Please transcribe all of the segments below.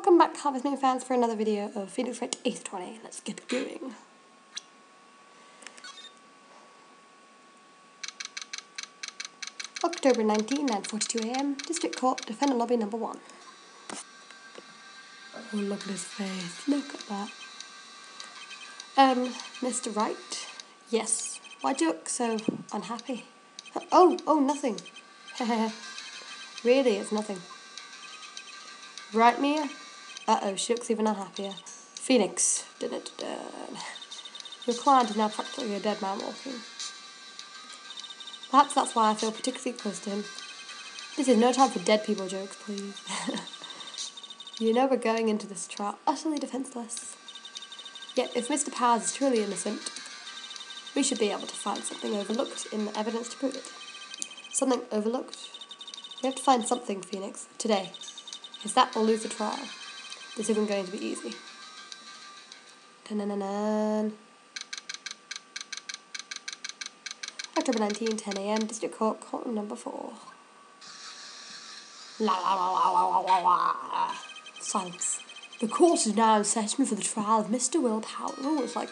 welcome back Harvest Moon fans for another video of Phoenix Wright 8th 20. Let's get going. October 19, 9:42 AM, District Court, Defendant Lobby number 1. Oh, look at his face. Look at that. Mr. Wright? Yes. Why do you look so unhappy? Oh, nothing. Really, it's nothing. Right, Mia? Uh-oh, she looks even unhappier. Phoenix. Your client is now practically a dead man walking. Perhaps that's why I feel particularly close to him. This is no time for dead people jokes, please. You know we're going into this trial utterly defenseless. Yet if Mr. Powers is truly innocent, we should be able to find something overlooked in the evidence to prove it. Something overlooked? We have to find something, Phoenix, today. Because that will lose the trial. This isn't going to be easy. Dun-dun-dun-dun. October 19, 10 AM, District Court, courtroom number 4. La la la la la la la. Silence. The court is now in session for the trial of Mr. Will Powell. Oh, it's like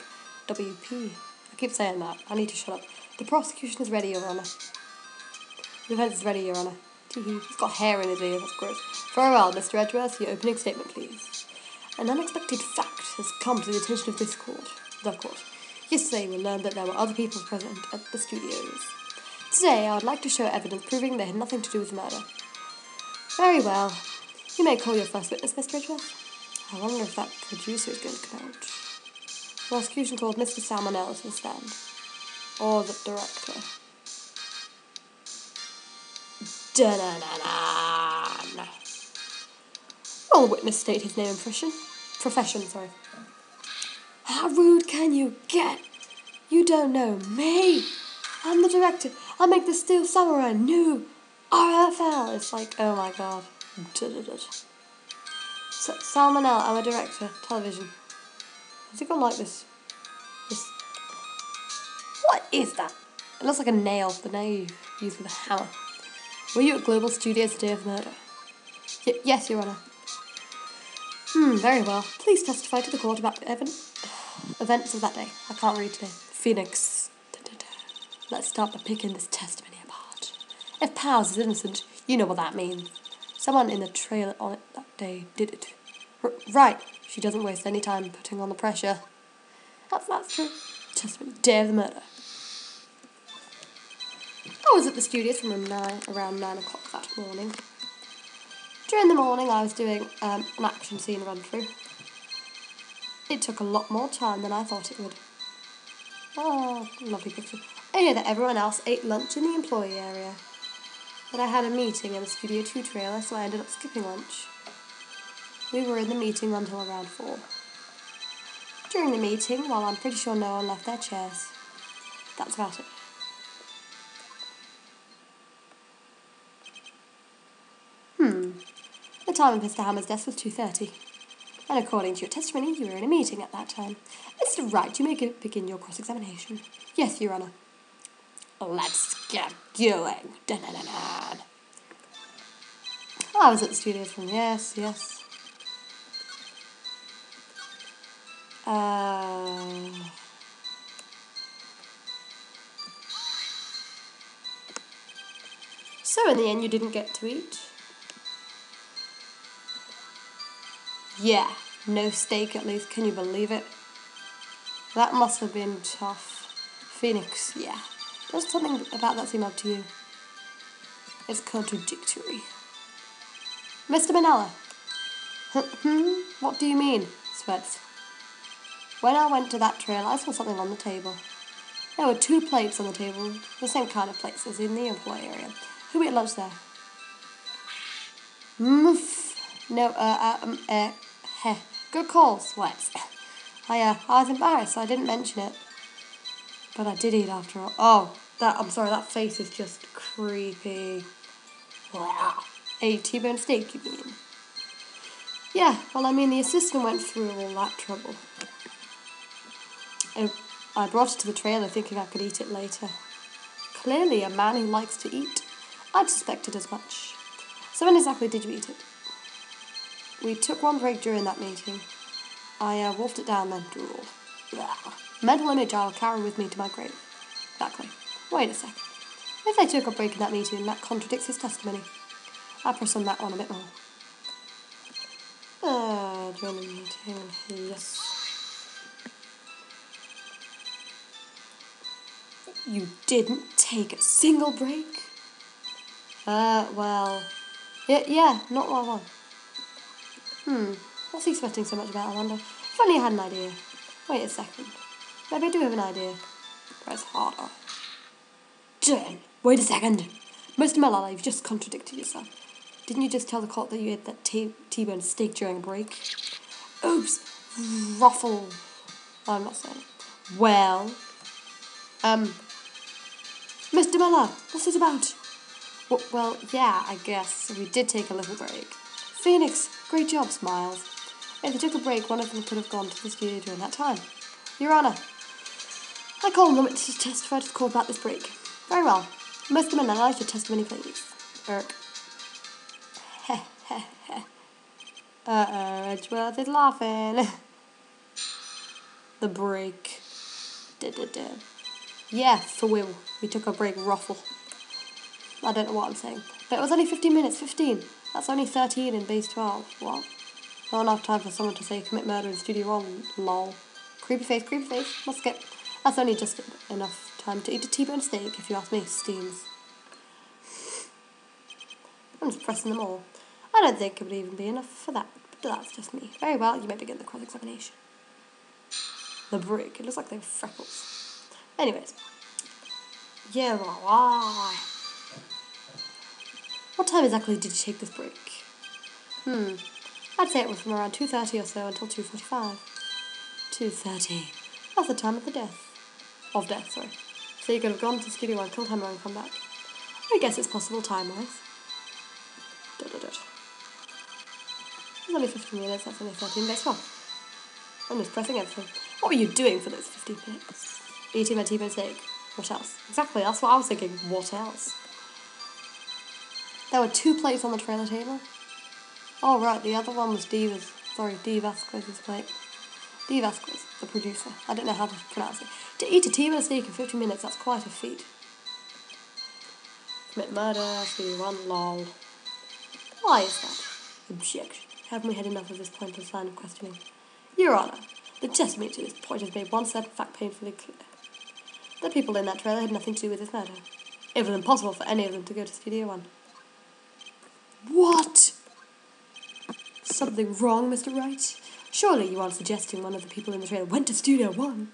WP. I keep saying that. I need to shut up. The prosecution is ready, Your Honour. The defence is ready, Your Honour. He's got hair in his ears, that's gross. Very well, Mr. Edgeworth, your opening statement, please. An unexpected fact has come to the attention of this court. The court. Yesterday we learned that there were other people present at the studios. Today I would like to show evidence proving they had nothing to do with the murder. Very well. You may call your first witness, Mr. Edgeworth. I wonder if that producer is going to come out. The prosecution called Mr. Salmonella to the stand. Or the director. Dun-dun-dun-dun. Will the witness state his name and profession, sorry. How rude can you get? You don't know me. I'm the director. I make the Steel Samurai new RFL. It's like, oh my god. Salmonella, I'm a director. Television. Has it gone like this? What is that? It looks like a nail. The nail you use with a hammer. Were you at Global Studios the day of the murder? Yes, Your Honour. Very well. Please testify to the court about events of that day. I can't read today. Phoenix. Let's start by picking this testimony apart. If Powers is innocent, you know what that means. Someone in the trailer on it that day did it. Right. She doesn't waste any time putting on the pressure. That's true. Testimony. Day of the murder. I was at the studios from around 9 o'clock that morning. During the morning I was doing an action scene run-through. It took a lot more time than I thought it would. Oh, lovely picture. I hear that everyone else ate lunch in the employee area. But I had a meeting in the Studio 2 trailer, so I ended up skipping lunch. We were in the meeting until around 4. During the meeting, while I'm pretty sure no one left their chairs. That's about it. The time at Mr. Hammer's desk was 2:30. And according to your testimony, you were in a meeting at that time. Mr. Wright, you may begin your cross-examination. Yes, Your Honour. Let's get going. Dun-dun-dun-dun. I was at the studios from yes. So in the end you didn't get to eat? Yeah, no steak at least, can you believe it? That must have been tough. Phoenix, yeah. Does something about that seem odd to you? It's contradictory. Mr. Manella. What do you mean? Sweats. When I went to that trail, I saw something on the table. There were 2 plates on the table, the same kind of plates as in the employee area. Who ate lunch there? No, good call, Sweats. I was embarrassed, so I didn't mention it. But I did eat after all. Oh, I'm sorry, that face is just creepy. Wow. A T-bone steak, you mean? Yeah, well, I mean, the assistant went through all that trouble. I brought it to the trailer thinking I could eat it later. Clearly a man who likes to eat. I'd suspected as much. So when exactly did you eat it? We took one break during that meeting. I wolfed it down then. Drool. Mental image I'll carry with me to my grave. Exactly. Wait a second. If they took a break in that meeting, that contradicts his testimony. I press on that one a bit more. During the meeting, yes. You didn't take a single break? Well... Yeah, not one. What's he sweating so much about, I wonder? If only I had an idea. Wait a second. Maybe I do have an idea. Press harder. Jen, wait a second. Mr. Malala, you've just contradicted yourself. Didn't you just tell the court that you ate that T-bone steak during a break? Oops. Ruffle. I'm not saying it. Well. Mr. Malala, what's this about? Well, yeah, I guess we did take a little break. Phoenix, great job, Smiles. If they took a break, one of them could have gone to the studio during that time. Your Honour, I call on the witness to testify to the court about this break. Very well. Mr. Malala, your testimony, please. Irk. Edgeworth is laughing. The break. Yeah, for Will. We took a break, Ruffle. I don't know what I'm saying. But it was only 15 minutes, 15. That's only 13 in base 12. What? Not enough time for someone to say commit murder in Studio 1. Lol. Creepy face. Must skip. That's only just enough time to eat a T-bone steak, if you ask me, Steams. I'm just pressing them all. I don't think it would even be enough for that, but that's just me. Very well, you may begin the cross-examination. The break. It looks like they have freckles. Anyways. Yeah, why? What time exactly did you take this break? I'd say it was from around 2:30 or so until 2:45. 2:30. That's the time of the death. Of death, sorry. So you could have gone to Studio 1, killed Hammer and come back. I guess it's possible time-wise. It's only 15 minutes, that's only 13 minutes. Well, I'm just pressing everything. What were you doing for those 15 minutes? Eating my T-bone steak. What else? Exactly, that's what I was thinking. What else? There were 2 plates on the trailer table. Oh, right, the other one was D Vasquez's plate. D Vasquez, the producer. I don't know how to pronounce it. To eat a T-bone steak in 15 minutes, that's quite a feat. Commit murder, Studio 1, lol. Why is that? Objection. Haven't we had enough of this pointless line of questioning? Your Honour, the testimony to this point has made one certain fact painfully clear. The people in that trailer had nothing to do with this murder. It was impossible for any of them to go to Studio 1. What? Something wrong, Mr. Wright? Surely you aren't suggesting one of the people in the trailer went to Studio 1?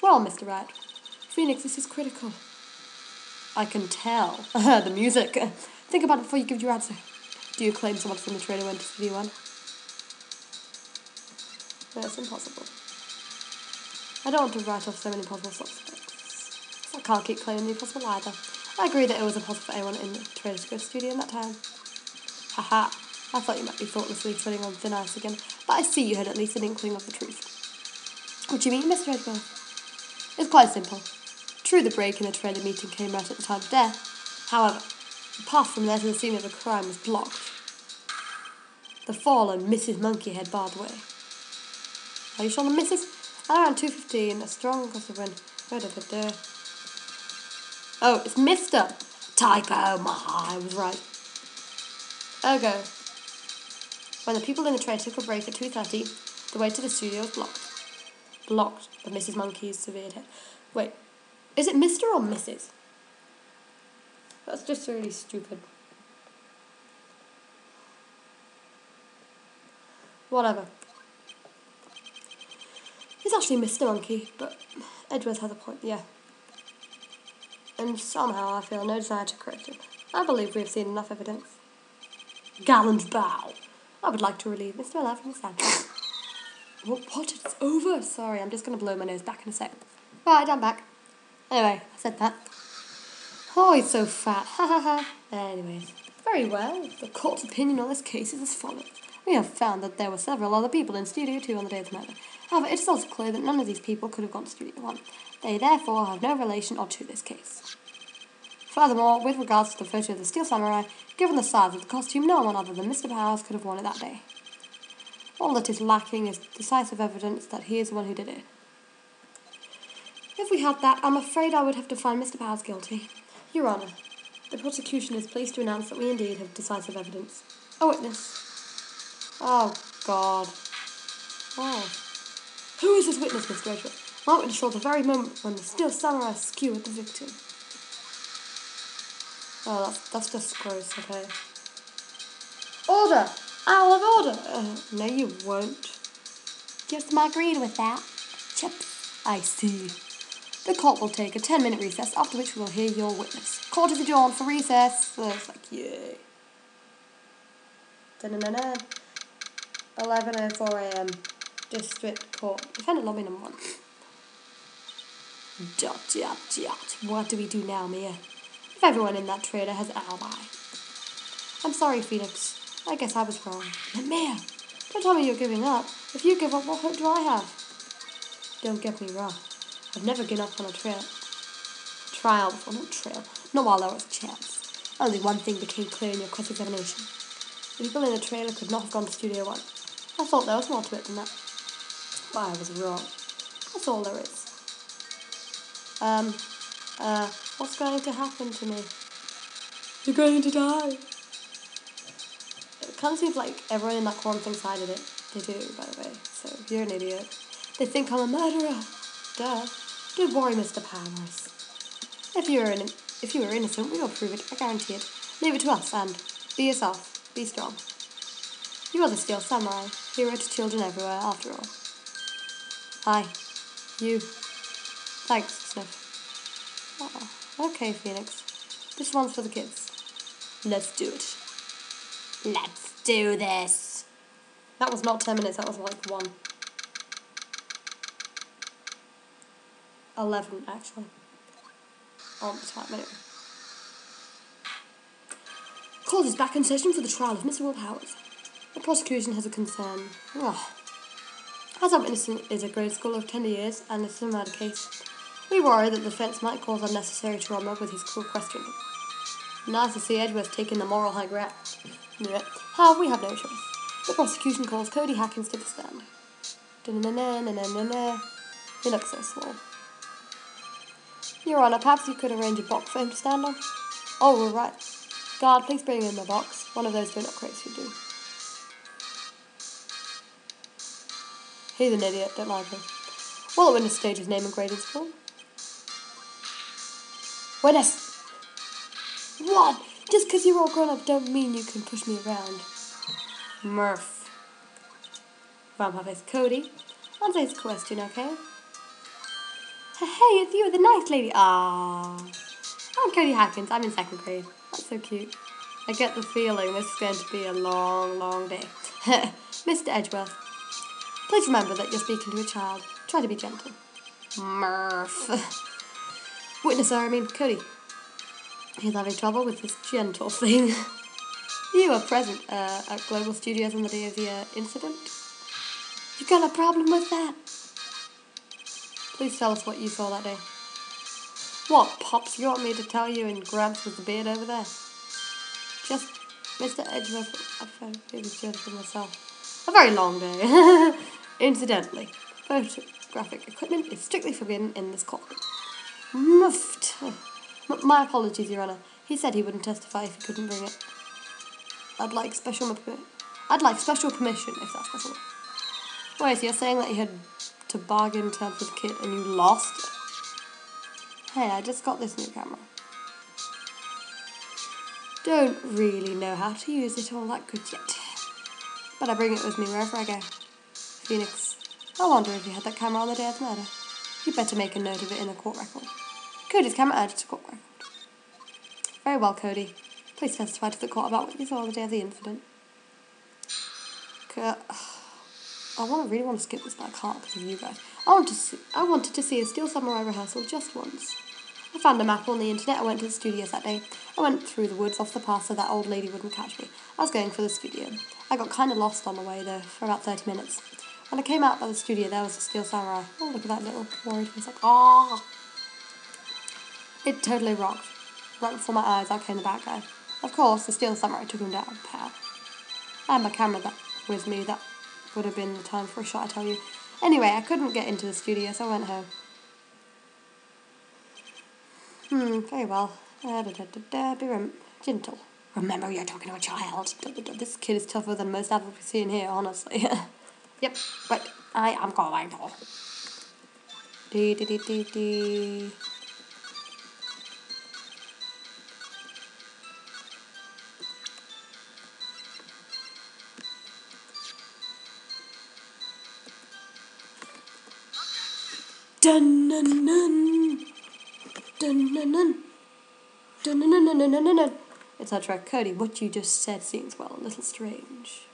Well, Mr. Wright, Phoenix, this is critical. I can tell. The music. Think about it before you give your answer. Do you claim someone from the trailer went to Studio 1? That's impossible. I don't want to write off so many possible suspects. I can't keep claiming the impossible either. I agree that it was impossible for anyone in the trailer to go to Studio in that time. Haha. I thought you might be thoughtlessly treading on thin ice again, but I see you had at least an inkling of the truth. What do you mean, Mr. Edgeworth? It's quite simple. True, the break in the trailer meeting came right at the time of death. However, the path from there to the scene of the crime was blocked. The fallen Mrs. Monkeyhead barred the way. Are you sure the Mrs.? At around 2:15, a strong gust of wind. Oh, it's Mr. Typo. I was right. Ergo, when the people in the trailer took a break at 2:30, the way to the studio was blocked. Blocked by Mrs. Monkey's severed head. Wait, is it Mr. or Mrs.? That's just really stupid. Whatever. He's actually Mr. Monkey, but Edgeworth has a point, yeah. And somehow I feel no desire to correct him. I believe we have seen enough evidence. Gallant bow. I would like to relieve Mr. Miller from the stand. What? It's over? Sorry, I'm just going to blow my nose back in a sec. Right, I'm back. Anyway, I said that. Oh, he's so fat. Ha ha ha. Anyways. Very well. The court's opinion on this case is as follows. We have found that there were several other people in Studio 2 on the day of the murder. However, it is also clear that none of these people could have gone to Studio 1. They therefore have no relation or to this case. Furthermore, with regards to the photo of the Steel Samurai, given the size of the costume, no one other than Mr. Powers could have worn it that day. All that is lacking is decisive evidence that he is the one who did it. If we had that, I'm afraid I would have to find Mr. Powers guilty. Your Honour, the prosecution is pleased to announce that we indeed have decisive evidence. A witness. Oh, God. Oh. Who is this witness, Mr. Edgeworth? My witness saw the very moment when the Steel Samurai skewered the victim. Oh, that's just gross, okay. Order! Out of order! No, you won't. Just agreed with that. Chips. I see. The court will take a 10-minute recess, after which we will hear your witness. Court is adjourned for recess. It's like, yay. 11:04 a.m. District Court. Defendant lobby number 1. What do we do now, Mia? If everyone in that trailer has an alibi. I'm sorry, Phoenix. I guess I was wrong. But Mia, don't tell me you're giving up. If you give up, what hope do I have? Don't get me wrong. I've never given up on a trial before, not trail. Not while there was a chance. Only one thing became clear in your cross-examination. The people in the trailer could not have gone to Studio 1. I thought there was more to it than that. But I was wrong. That's all there is. What's going to happen to me? You're going to die. It kind of seems like everyone in that quorum thinks I did it. They do, by the way. So, you're an idiot. They think I'm a murderer. Duh. Don't worry, Mr. Powers. If you were innocent, we will prove it. I guarantee it. Leave it to us, and be yourself. Be strong. You are the Steel Samurai, hero to children everywhere, after all. Hi. You. Thanks, Sniff. Oh, okay, Phoenix. This one's for the kids. Let's do it. Let's do this. That was not 10 minutes, that was like 1. 11, actually. On the time, anyway. Court is back in session for the trial of Mr. Will Powers. The prosecution has a concern. As our witness is a grade school of 10 years and it's a murder case, we worry that the defence might cause unnecessary trauma with his cruel questioning. Nice to see Edgeworth taking the moral high ground. However, we have no choice. The prosecution calls Cody Hackins to the stand. He looks so small. Your Honour, perhaps you could arrange a box for him to stand on? Oh, we're right. Guard, please bring in the box. One of those donut crates should do. He's an idiot, don't like him. Will the witness state his name and grade in school? Witness! What? Just because you're all grown up don't mean you can push me around. Murph. Vampire face Cody. Answer his question, okay? Hey, it's you, the nice lady. Ah. I'm Cody Hackins. I'm in 2nd grade. That's so cute. I get the feeling this is going to be a long, long day. Mr. Edgeworth, please remember that you're speaking to a child. Try to be gentle. Murph. Witness, Cody. He's having trouble with this gentle thing. You were present at Global Studios on the day of the incident. You got a problem with that? Please tell us what you saw that day. What, Pops, you want me to tell you in Gramps with the beard over there? Just, Mr. Edgeworth, I found it was just for myself. A very long day. Incidentally, photographic equipment is strictly forbidden in this court. Muffed. My apologies, Your Honour. He said he wouldn't testify if he couldn't bring it. I'd like special permission, if that's possible. Wait, so you're saying that you had to bargain terms with the kid and you lost? Hey, I just got this new camera. Don't really know how to use it all that good yet. But I bring it with me wherever I go. Phoenix, I wonder if you had that camera on the day of the murder. You'd better make a note of it in the court record. Cody's camera added to court record. Very well, Cody. Please testify to the court about what you saw on the day of the incident. I really want to skip this, but I can't because of you guys. I wanted to see a Steel Samurai rehearsal just once. I found a map on the internet. I went to the studios that day. I went through the woods off the path so that old lady wouldn't catch me. I was going for the studio. I got kind of lost on the way though for about 30 minutes. When I came out by the studio, there was a Steel Samurai. Oh, look at that little worried face. Like, ah! It totally rocked. Right before my eyes, out came the bad guy. Of course, the steel samurai took him down, pow. I had my camera with me, that would have been the time for a shot, I tell you. Anyway, I couldn't get into the studio, so I went home. Very well. Be gentle. Remember, you're talking to a child. This kid is tougher than most adults we see in here, honestly. Yep, right. I am going to. Dee dee dee dee dee. Dun dun dun. Dun dun dun. Dun dun dun dun dun dun dun. Etc. Cody, what you just said seems, well, a little strange.